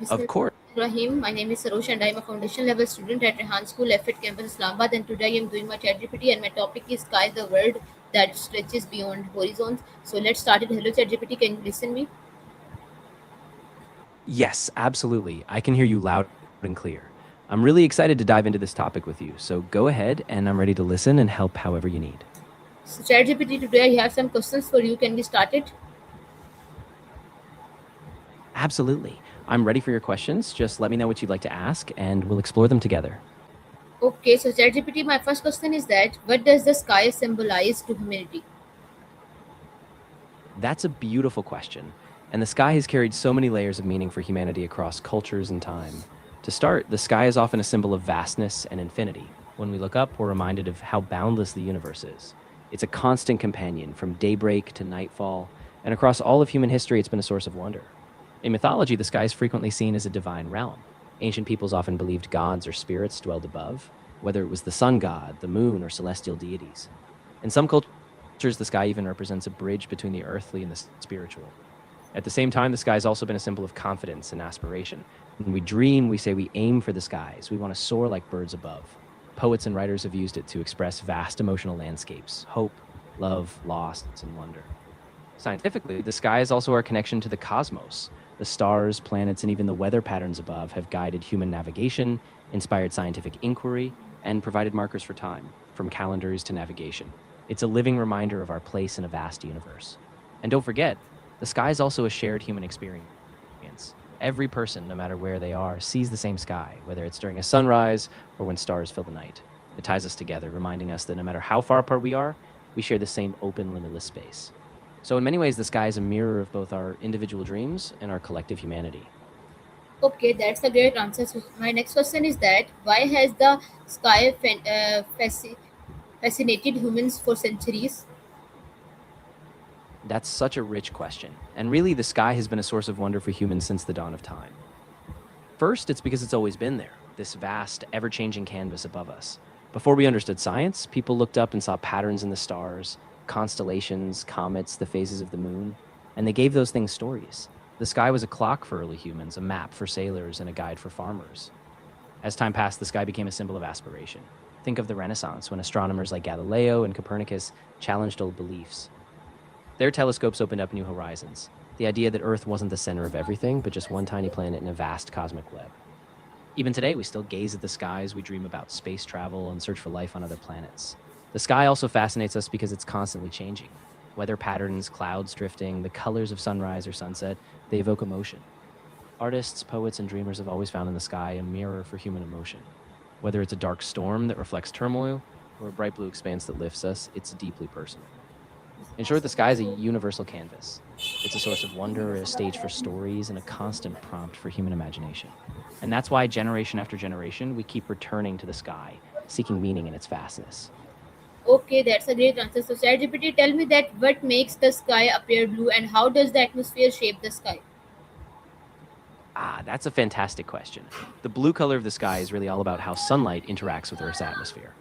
Of course. Bismillahirrahmanirrahim. My name is Sarosh and I am a foundation level student at Rehan School, F campus, Islamabad. And today I am doing my ChatGPT and my topic is Sky, the world that stretches beyond horizons. So let's start it. Hello ChatGPT, can you listen me? Yes, absolutely. I can hear you loud and clear. I'm really excited to dive into this topic with you. So go ahead, and I'm ready to listen and help however you need. So ChatGPT, today I have some questions for you. Can we start it? Absolutely. I'm ready for your questions. Just let me know what you'd like to ask, and we'll explore them together. Okay, so ChatGPT, my first question is that what does the sky symbolize to humanity? That's a beautiful question. And the sky has carried so many layers of meaning for humanity across cultures and time. To start, the sky is often a symbol of vastness and infinity. When we look up, we're reminded of how boundless the universe is. It's a constant companion from daybreak to nightfall, and across all of human history, it's been a source of wonder. In mythology, the sky is frequently seen as a divine realm. Ancient peoples often believed gods or spirits dwelled above, whether it was the sun god, the moon, or celestial deities. In some cultures, the sky even represents a bridge between the earthly and the spiritual. At the same time, the sky has also been a symbol of confidence and aspiration. When we dream, we say we aim for the skies. We want to soar like birds above. Poets and writers have used it to express vast emotional landscapes, hope, love, loss, and wonder. Scientifically, the sky is also our connection to the cosmos. The stars, planets, and even the weather patterns above have guided human navigation, inspired scientific inquiry, and provided markers for time, from calendars to navigation. It's a living reminder of our place in a vast universe. And don't forget, the sky is also a shared human experience. Every person, no matter where they are, sees the same sky, whether it's during a sunrise or when stars fill the night. It ties us together, reminding us that no matter how far apart we share the same open, limitless space. So, in many ways, the sky is a mirror of both our individual dreams and our collective humanity. Okay, that's a great answer. So my next question is that why has the sky fascinated humans for centuries? That's such a rich question. And really, the sky has been a source of wonder for humans since the dawn of time. First, it's because it's always been there, this vast, ever changing canvas above us. Before we understood science, people looked up and saw patterns in the stars, constellations, comets, the phases of the moon, and they gave those things stories. The sky was a clock for early humans, a map for sailors, and a guide for farmers. As time passed, the sky became a symbol of aspiration. Think of the Renaissance, when astronomers like Galileo and Copernicus challenged old beliefs. Their telescopes opened up new horizons. The idea that Earth wasn't the center of everything, but just one tiny planet in a vast cosmic web. Even today, we still gaze at the skies, we dream about space travel, and search for life on other planets. The sky also fascinates us because it's constantly changing. Weather patterns, clouds drifting, the colors of sunrise or sunset, they evoke emotion. Artists, poets, and dreamers have always found in the sky a mirror for human emotion. Whether it's a dark storm that reflects turmoil or a bright blue expanse that lifts us, it's deeply personal. In short, the sky is a universal canvas. It's a source of wonder, a stage for stories, and a constant prompt for human imagination. And that's why generation after generation, we keep returning to the sky, seeking meaning in its vastness. Okay, that's a great answer. So ChatGPT, tell me that what makes the sky appear blue and how does the atmosphere shape the sky? That's a fantastic question. The blue color of the sky is really all about how sunlight interacts with Earth's atmosphere.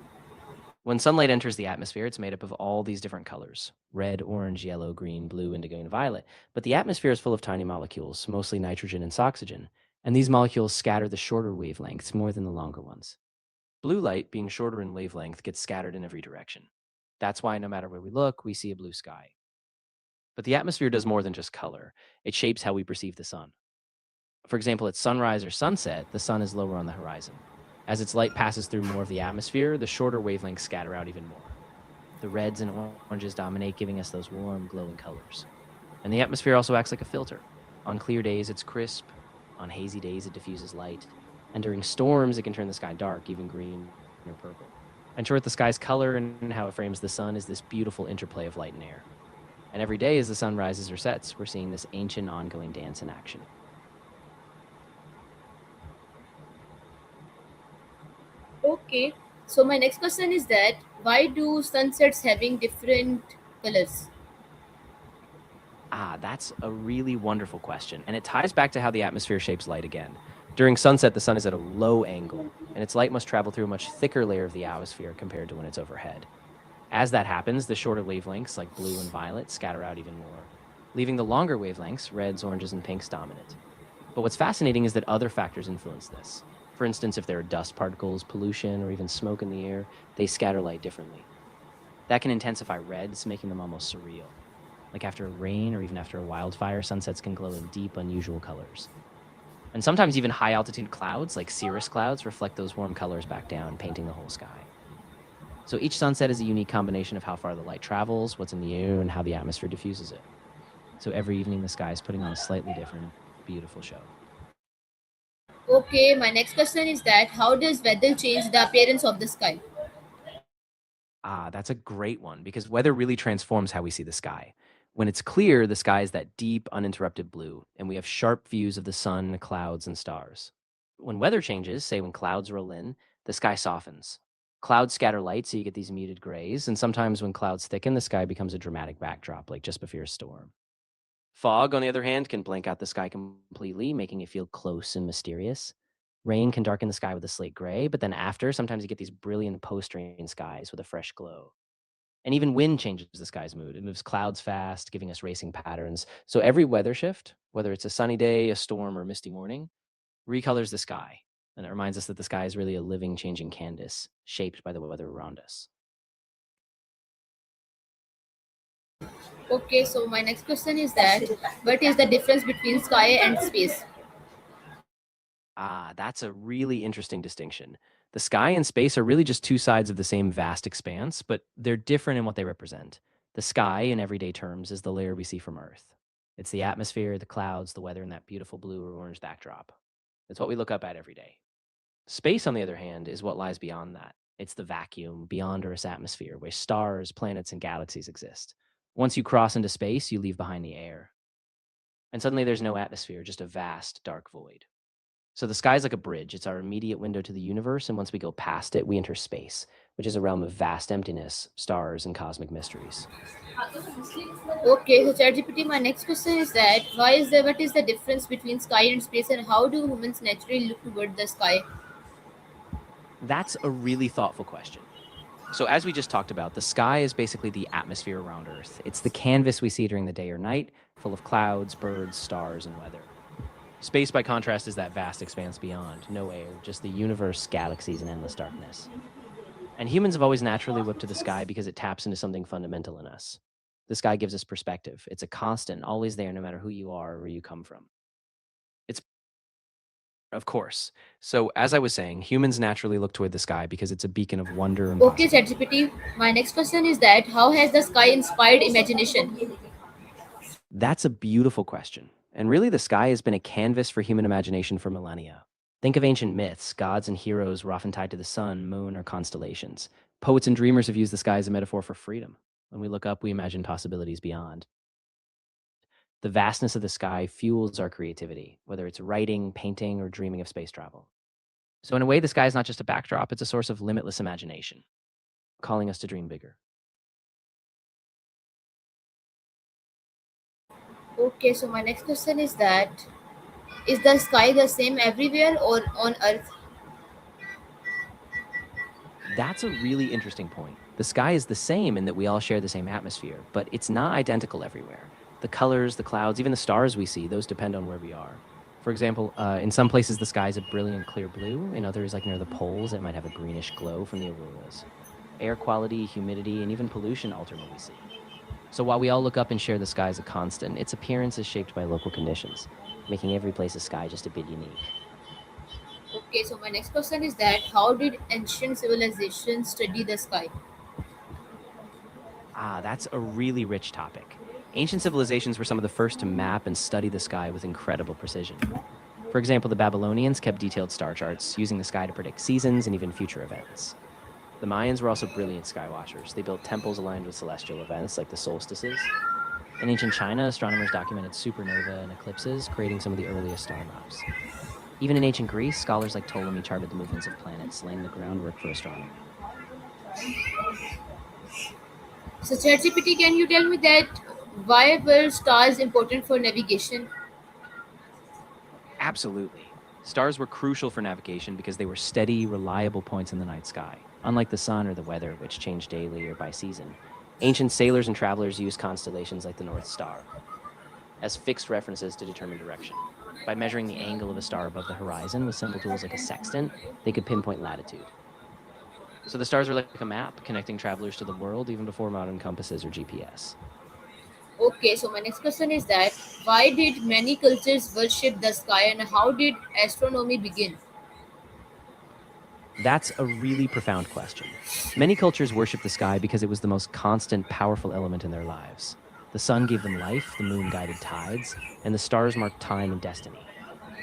When sunlight enters the atmosphere, it's made up of all these different colors: red, orange, yellow, green, blue, indigo, and violet. But the atmosphere is full of tiny molecules, mostly nitrogen and oxygen, and these molecules scatter the shorter wavelengths more than the longer ones. Blue light, being shorter in wavelength, gets scattered in every direction. That's why no matter where we look, we see a blue sky. But the atmosphere does more than just color, it shapes how we perceive the sun. For example, at sunrise or sunset, the sun is lower on the horizon. As its light passes through more of the atmosphere, the shorter wavelengths scatter out even more. The reds and oranges dominate, giving us those warm, glowing colors. And the atmosphere also acts like a filter. On clear days, it's crisp. On hazy days, it diffuses light. And during storms, it can turn the sky dark, even green or purple. In short, the sky's color and how it frames the sun is this beautiful interplay of light and air. And every day, as the sun rises or sets, we're seeing this ancient, ongoing dance in action. Okay, so my next question is that why do sunsets having different colors? That's a really wonderful question. And it ties back to how the atmosphere shapes light again. During sunset, the sun is at a low angle, and its light must travel through a much thicker layer of the atmosphere compared to when it's overhead. As that happens, the shorter wavelengths, like blue and violet, scatter out even more, leaving the longer wavelengths, reds, oranges, and pinks, dominant. But what's fascinating is that other factors influence this. For instance, if there are dust particles, pollution, or even smoke in the air, they scatter light differently. That can intensify reds, making them almost surreal. Like after rain or even after a wildfire, sunsets can glow in deep, unusual colors. And sometimes even high altitude clouds, like cirrus clouds, reflect those warm colors back down, painting the whole sky. So each sunset is a unique combination of how far the light travels, what's in the air, and how the atmosphere diffuses it. So every evening, the sky is putting on a slightly different, beautiful show. Okay, my next question is that how does weather change the appearance of the sky? That's a great one because weather really transforms how we see the sky. When it's clear, the sky is that deep, uninterrupted blue, and we have sharp views of the sun, clouds, and stars. When weather changes, say when clouds roll in, the sky softens. Clouds scatter light, so you get these muted grays, and sometimes when clouds thicken, the sky becomes a dramatic backdrop, like just before a storm. Fog, on the other hand, can blank out the sky completely, making it feel close and mysterious. Rain can darken the sky with a slate gray, but then after, sometimes you get these brilliant post rain skies with a fresh glow. And even wind changes the sky's mood. It moves clouds fast, giving us racing patterns. So every weather shift, whether it's a sunny day, a storm, or a misty morning, recolors the sky. And it reminds us that the sky is really a living, changing canvas shaped by the weather around us. Okay, so my next question is that what is the difference between sky and space? That's a really interesting distinction. The sky and space are really just two sides of the same vast expanse, but they're different in what they represent. The sky, in everyday terms, is the layer we see from Earth. It's the atmosphere, the clouds, the weather, and that beautiful blue or orange backdrop. It's what we look up at every day. Space, on the other hand, is what lies beyond that. It's the vacuum beyond Earth's atmosphere where stars, planets, and galaxies exist. Once you cross into space, you leave behind the air. And suddenly there's no atmosphere, just a vast, dark void. So the sky is like a bridge. It's our immediate window to the universe. And once we go past it, we enter space, which is a realm of vast emptiness, stars, and cosmic mysteries. Okay, so ChatGPT, my next question is that what is the difference between sky and space and how do humans naturally look toward the sky? That's a really thoughtful question. So, as we just talked about, the sky is basically the atmosphere around Earth. It's the canvas we see during the day or night, full of clouds, birds, stars, and weather. Space, by contrast, is that vast expanse beyond no air, just the universe, galaxies, and endless darkness. And humans have always naturally looked to the sky because it taps into something fundamental in us. The sky gives us perspective. It's a constant, always there, no matter who you are or where you come from. It's, of course. So, as I was saying, humans naturally look toward the sky because it's a beacon of wonder and Okay, possibility. ChatGPT, my next question is that how has the sky inspired imagination? That's a beautiful question. And really, the sky has been a canvas for human imagination for millennia. Think of ancient myths. Gods and heroes were often tied to the sun, moon, or constellations. Poets and dreamers have used the sky as a metaphor for freedom. When we look up, we imagine possibilities beyond. The vastness of the sky fuels our creativity, whether it's writing, painting, or dreaming of space travel. So, in a way, the sky is not just a backdrop, it's a source of limitless imagination, calling us to dream bigger. Okay, so my next question is that is the sky the same everywhere or on Earth? That's a really interesting point. The sky is the same in that we all share the same atmosphere, but it's not identical everywhere. The colors, the clouds, even the stars we see, those depend on where we are. For example, in some places the sky is a brilliant clear blue. In others, like near the poles, it might have a greenish glow from the auroras. Air quality, humidity, and even pollution alter what we see. So while we all look up and share the sky as a constant, its appearance is shaped by local conditions, making every place's sky just a bit unique. Okay, so my next question is that how did ancient civilizations study the sky? That's a really rich topic. Ancient civilizations were some of the first to map and study the sky with incredible precision. For example, the Babylonians kept detailed star charts, using the sky to predict seasons and even future events. The Mayans were also brilliant sky watchers. They built temples aligned with celestial events like the solstices. In ancient China, astronomers documented supernova and eclipses, creating some of the earliest star maps. Even in ancient Greece, scholars like Ptolemy charted the movements of planets, laying the groundwork for astronomy. So ChatGPT, can you tell me that why were stars important for navigation? Absolutely. Stars were crucial for navigation because they were steady, reliable points in the night sky. Unlike the sun or the weather, which changed daily or by season, ancient sailors and travelers used constellations like the North Star as fixed references to determine direction. By measuring the angle of a star above the horizon with simple tools like a sextant, they could pinpoint latitude. So the stars were like a map connecting travelers to the world even before modern compasses or GPS. Okay, so my next question is that why did many cultures worship the sky and how did astronomy begin? That's a really profound question. Many cultures worship the sky because it was the most constant, powerful element in their lives. The sun gave them life, the moon guided tides, and the stars marked time and destiny.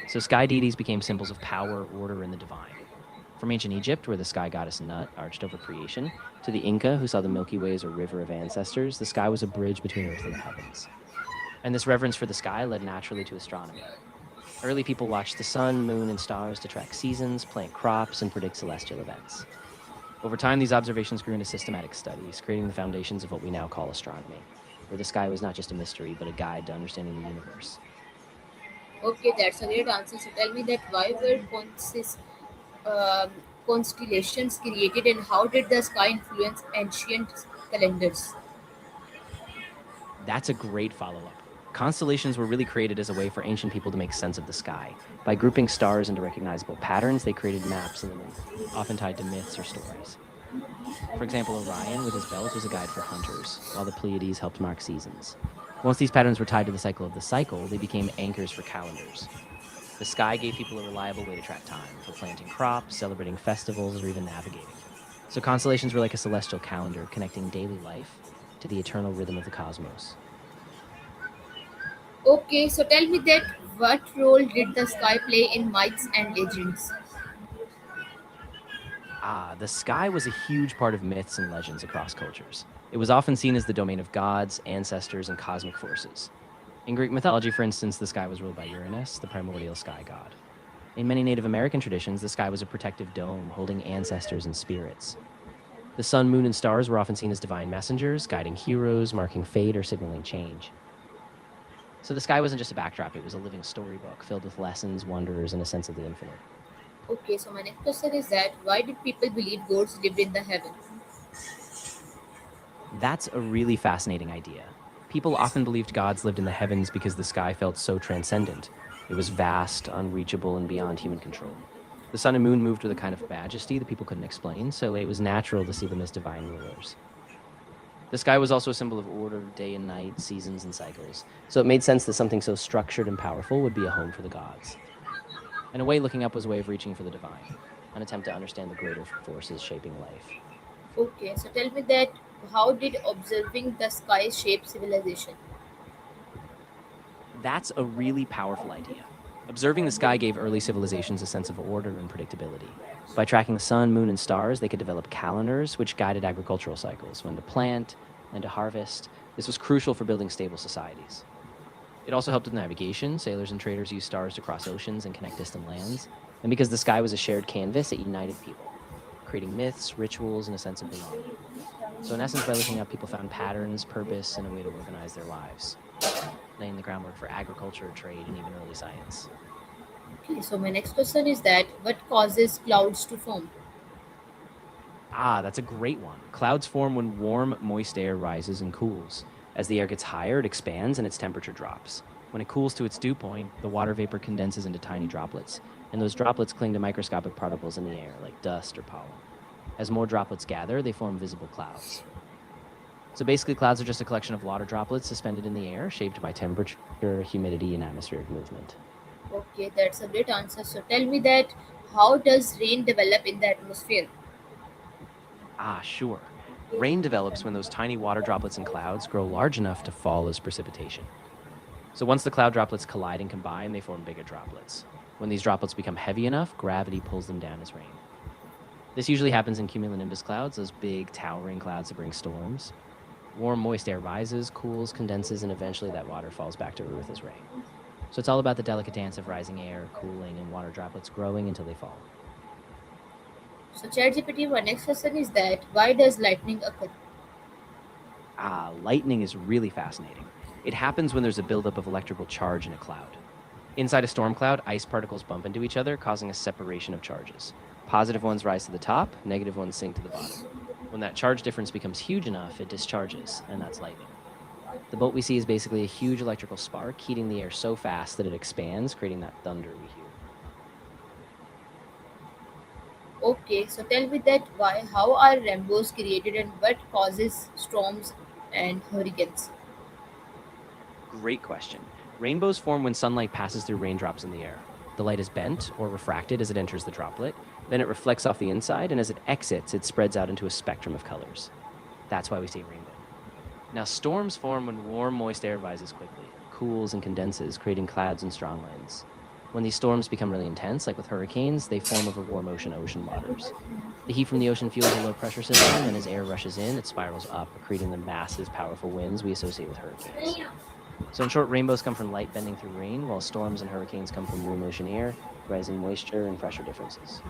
So sky deities became symbols of power, order, and the divine. From ancient Egypt, where the sky goddess Nut arched over creation, to the Inca, who saw the Milky Way as a river of ancestors, the sky was a bridge between earth and the heavens. And this reverence for the sky led naturally to astronomy. Early people watched the sun, moon, and stars to track seasons, plant crops, and predict celestial events. Over time, these observations grew into systematic studies, creating the foundations of what we now call astronomy, where the sky was not just a mystery, but a guide to understanding the universe. Okay, that's a great answer. So tell me that why were um, constellations created and how did the sky influence ancient calendars? That's a great follow up. Constellations were really created as a way for ancient people to make sense of the sky. By grouping stars into recognizable patterns, they created maps in the night, often tied to myths or stories. For example, Orion with his belt was a guide for hunters, while the Pleiades helped mark seasons. Once these patterns were tied to the cycle of the cycle, they became anchors for calendars. The sky gave people a reliable way to track time for planting crops, celebrating festivals, or even navigating. So constellations were like a celestial calendar connecting daily life to the eternal rhythm of the cosmos. Okay, so tell me that what role did the sky play in myths and legends? The sky was a huge part of myths and legends across cultures. It was often seen as the domain of gods, ancestors, and cosmic forces. In Greek mythology, for instance, the sky was ruled by Uranus, the primordial sky god. In many Native American traditions, the sky was a protective dome holding ancestors and spirits. The sun, moon, and stars were often seen as divine messengers, guiding heroes, marking fate, or signaling change. So the sky wasn't just a backdrop, it was a living storybook filled with lessons, wonders, and a sense of the infinite. Okay, so my next question is that why did people believe gods lived in the heavens? That's a really fascinating idea. People often believed gods lived in the heavens because the sky felt so transcendent. It was vast, unreachable, and beyond human control. The sun and moon moved with a kind of majesty that people couldn't explain, so it was natural to see them as divine rulers. The sky was also a symbol of order, day and night, seasons, and cycles. So it made sense that something so structured and powerful would be a home for the gods. In a way, looking up was a way of reaching for the divine, an attempt to understand the greater forces shaping life. Okay, so tell me that how did observing the sky shape civilization? That's a really powerful idea. Observing the sky gave early civilizations a sense of order and predictability. By tracking the sun, moon, and stars, they could develop calendars which guided agricultural cycles, when to plant, when to harvest. This was crucial for building stable societies. It also helped with navigation. Sailors and traders used stars to cross oceans and connect distant lands. And because the sky was a shared canvas, it united people, creating myths, rituals, and a sense of belonging. So, in essence, by looking up, people found patterns, purpose, and a way to organize their lives, laying the groundwork for agriculture, trade, and even early science. Okay, so my next question is that what causes clouds to form? That's a great one. Clouds form when warm, moist air rises and cools. As the air gets higher, it expands and its temperature drops. When it cools to its dew point, the water vapor condenses into tiny droplets, and those droplets cling to microscopic particles in the air, like dust or pollen. As more droplets gather, they form visible clouds. So basically, clouds are just a collection of water droplets suspended in the air, shaped by temperature, humidity, and atmospheric movement. Okay, that's a great answer. So tell me that how does rain develop in the atmosphere? Sure. Rain develops when those tiny water droplets in clouds grow large enough to fall as precipitation. So once the cloud droplets collide and combine, they form bigger droplets. When these droplets become heavy enough, gravity pulls them down as rain. This usually happens in cumulonimbus clouds, those big, towering clouds that bring storms. Warm, moist air rises, cools, condenses, and eventually that water falls back to Earth as rain. So it's all about the delicate dance of rising air, cooling, and water droplets growing until they fall. So ChatGPT, my next question is that why does lightning occur? Lightning is really fascinating. It happens when there's a buildup of electrical charge in a cloud. Inside a storm cloud, ice particles bump into each other, causing a separation of charges. Positive ones rise to the top, negative ones sink to the bottom. When that charge difference becomes huge enough, it discharges, and that's lightning. The bolt we see is basically a huge electrical spark heating the air so fast that it expands, creating that thunder we hear. Okay, so tell me that why, how are rainbows created and what causes storms and hurricanes? Great question. Rainbows form when sunlight passes through raindrops in the air. The light is bent or refracted as it enters the droplet, then it reflects off the inside, and as it exits, it spreads out into a spectrum of colors. That's why we see a rainbow. Now, storms form when warm, moist air rises quickly, cools, and condenses, creating clouds and strong winds. When these storms become really intense, like with hurricanes, they form over warm ocean waters. The heat from the ocean fuels a low pressure system, and as air rushes in, it spirals up, creating the massive, powerful winds we associate with hurricanes. So, in short, rainbows come from light bending through rain, while storms and hurricanes come from warm ocean air, rising moisture, and pressure differences.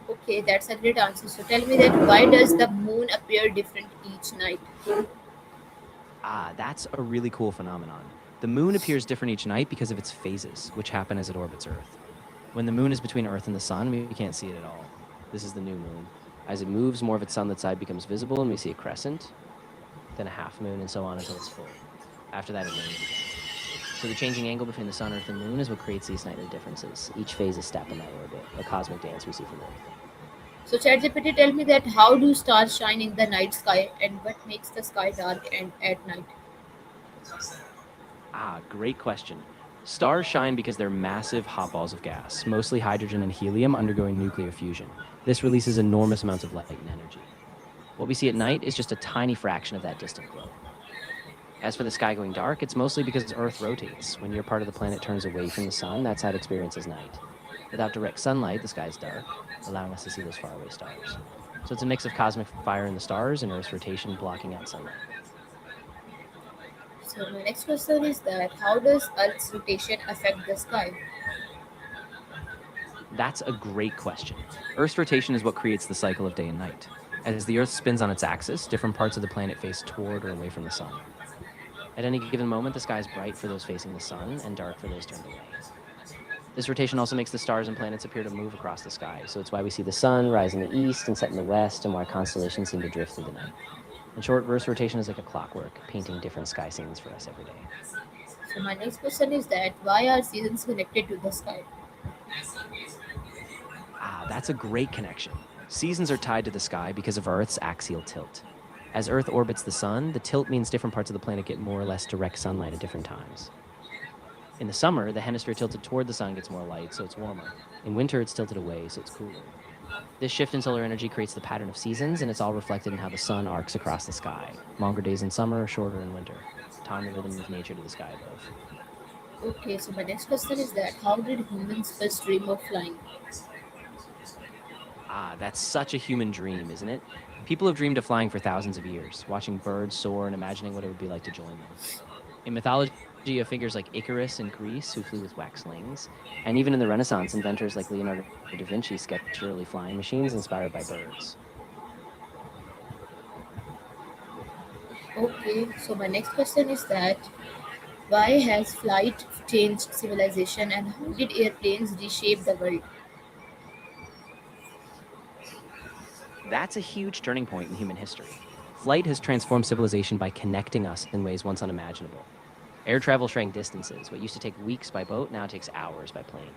Okay, that's a great answer. So tell me that why does the moon appear different each night? That's a really cool phenomenon. The moon appears different each night because of its phases, which happen as it orbits Earth. When the moon is between Earth and the sun, we can't see it at all. This is the new moon. As it moves, more of its sunlit side becomes visible, and we see a crescent, then a half moon, and so on until it's full. After that, it wanes again. So the changing angle between the sun, Earth, and moon is what creates these nightly differences. Each phase is step in that orbit, a cosmic dance we see from Earth. So ChatGPT tell me that how do stars shine in the night sky and what makes the sky dark and at night? Great question. Stars shine because they're massive hot balls of gas, mostly hydrogen and helium undergoing nuclear fusion. This releases enormous amounts of light and energy. What we see at night is just a tiny fraction of that distant glow. As for the sky going dark, it's mostly because Earth rotates. When your part of the planet turns away from the sun, that's how it experiences night. Without direct sunlight, the sky is dark, allowing us to see those faraway stars. So it's a mix of cosmic fire in the stars and Earth's rotation blocking out sunlight. So my next question is that how does Earth's rotation affect the sky? That's a great question. Earth's rotation is what creates the cycle of day and night. As the Earth spins on its axis, different parts of the planet face toward or away from the sun. At any given moment, the sky is bright for those facing the sun and dark for those turned away. This rotation also makes the stars and planets appear to move across the sky, so it's why we see the sun rise in the east and set in the west, and why constellations seem to drift through the night. In short, Earth's rotation is like a clockwork, painting different sky scenes for us every day. So my next question is that why are seasons connected to the sky? That's a great connection. Seasons are tied to the sky because of Earth's axial tilt. As Earth orbits the sun, the tilt means different parts of the planet get more or less direct sunlight at different times. In the summer, the hemisphere tilted toward the sun gets more light, so it's warmer. In winter, it's tilted away, so it's cooler. This shift in solar energy creates the pattern of seasons, and it's all reflected in how the sun arcs across the sky. Longer days in summer, shorter in winter. Tying the rhythm of nature to the sky above. Okay, so my next question is that how did humans first dream of flying? That's such a human dream, isn't it? People have dreamed of flying for thousands of years, watching birds soar and imagining what it would be like to join them. In mythology, you have figures like Icarus in Greece who flew with wax wings, and even in the Renaissance, inventors like Leonardo da Vinci sketched early flying machines inspired by birds. Okay, so my next question is that why has flight changed civilization and how did airplanes reshape the world? That's a huge turning point in human history. Flight has transformed civilization by connecting us in ways once unimaginable. Air travel shrank distances. What used to take weeks by boat now takes hours by plane.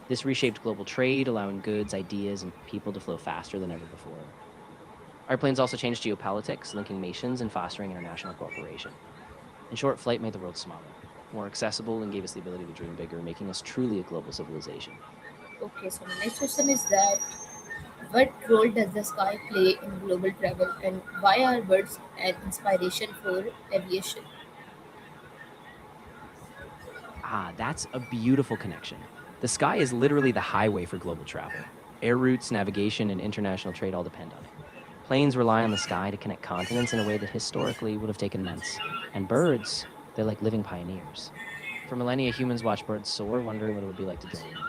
This reshaped global trade, allowing goods, ideas, and people to flow faster than ever before. Airplanes also changed geopolitics, linking nations and fostering international cooperation. In short, flight made the world smaller, more accessible, and gave us the ability to dream bigger, making us truly a global civilization. Okay, so my next question is that what role does the sky play in global travel and why are birds an inspiration for aviation? That's a beautiful connection. The sky is literally the highway for global travel. Air routes, navigation, and international trade all depend on it. Planes rely on the sky to connect continents in a way that historically would have taken months. And birds, they're like living pioneers. For millennia, humans watched birds soar, wondering what it would be like to join them.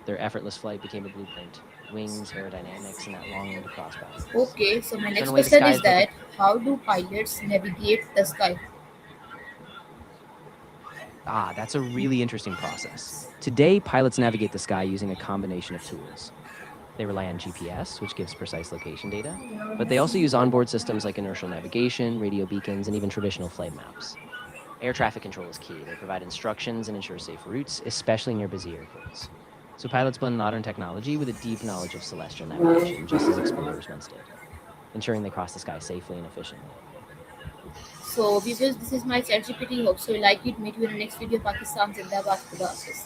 Their effortless flight became a blueprint wings, aerodynamics, and that longing to cross boundaries. Okay, so my So, in next a way, the question sky is is both a that how do pilots navigate the sky? that's a really interesting process. Today, pilots navigate the sky using a combination of tools. They rely on GPS, which gives precise location data, but they also use onboard systems like inertial navigation, radio beacons, and even traditional flight maps. Air traffic control is key. They provide instructions and ensure safe routes, especially near busy airports. So pilots blend modern technology with a deep knowledge of celestial navigation, just as explorers once did, ensuring they cross the sky safely and efficiently. So viewers, this is my ChatGPT. Hope so you like it. Meet you in the next video. Pakistan Zindabad. Khuda Hafiz.